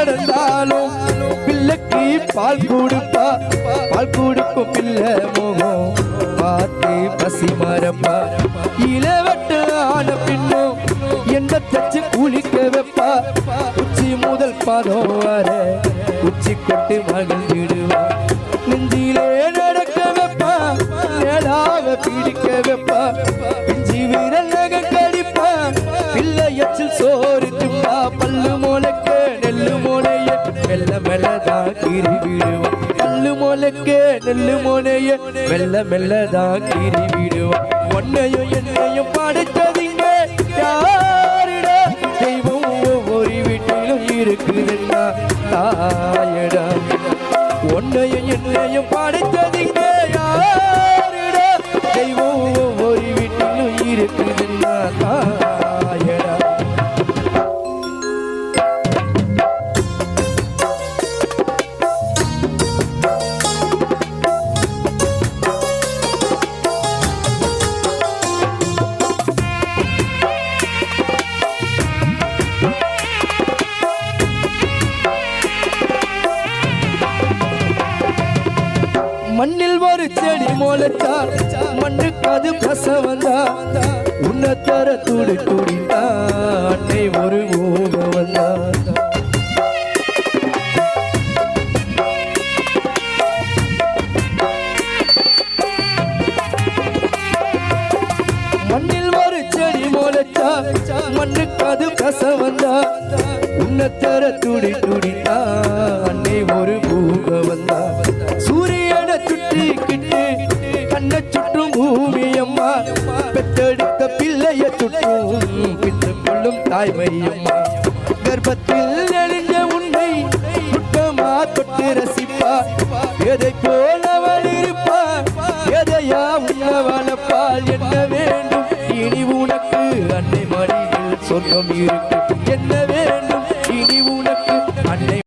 நடந்தாலும் பிள்ளைக்கு பால் கொடுப்பா பால் கொடுக்கும் பிள்ளை முகம் பார்த்து பசி மரப்பா இளவட்டு ஆன பின்னும் எந்த தச்சு குளிக்க வைப்பா உச்சி முதல் பாதம் வர உச்சி கொட்டு மகிழ்ந்திடுவா நெஞ்சிலே நடக்க வைப்பா நேராக பிடிக்க வைப்பா பிஞ்சி வீரல் நகை கடிப்பா பிள்ளையச்சில் சோறு துப்பா பல்லு முளைக்க நெல்லு முனைய மெல்ல மெல்லதான் கீறி விடுவா பல்லு முளைக்க நெல்லு முனைய மெல்ல மெல்லதான் கீறி விடுவா உன்னையும் என்னையும் படைத்ததிங்க யாருடா தெய்வம் ஒவ்வொரு வீட்டிலும் இருக்குதுன்னா தாயடா உன்னையும் என்னையும் படைத்ததிங்க யாருடா தெய்வம் ஒவ்வொரு வீட்டிலும் இருக்குதுன்னா தாயடா மண்ணில் ஒரு செடி மோலச்சா மண்ணுக்கு அது பிரசவந்தா உன்னை தர துடி துடித்தா அன்னை ஒரு ஊகம் வந்தா மண்ணில் ஒரு செடி மோலச்சா மண்ணுக்கு அது பிரசவந்தா உன்னை தர துடி துடித்தா அன்னை ஒரு ஊகம் வந்தா சுற்றிக்கிட்டு கண்ணை சுற்றும் பூமி அம்மா பெற்றெடுத்த பிள்ளைய சுற்றும் பின்று கொள்ளும் தாய்மை அம்மா கர்ப்பத்தில் நெளிஞ்ச உன்னை சுத்தமா தொட்டு ரசிப்பா எதை போல அவள் இருப்பா எதையா உன்னவளப்பால் என்ன வேண்டும் இனி உனக்கு அன்னை மடியில் சொர்க்கம் இருக்கு என்ன வேண்டும்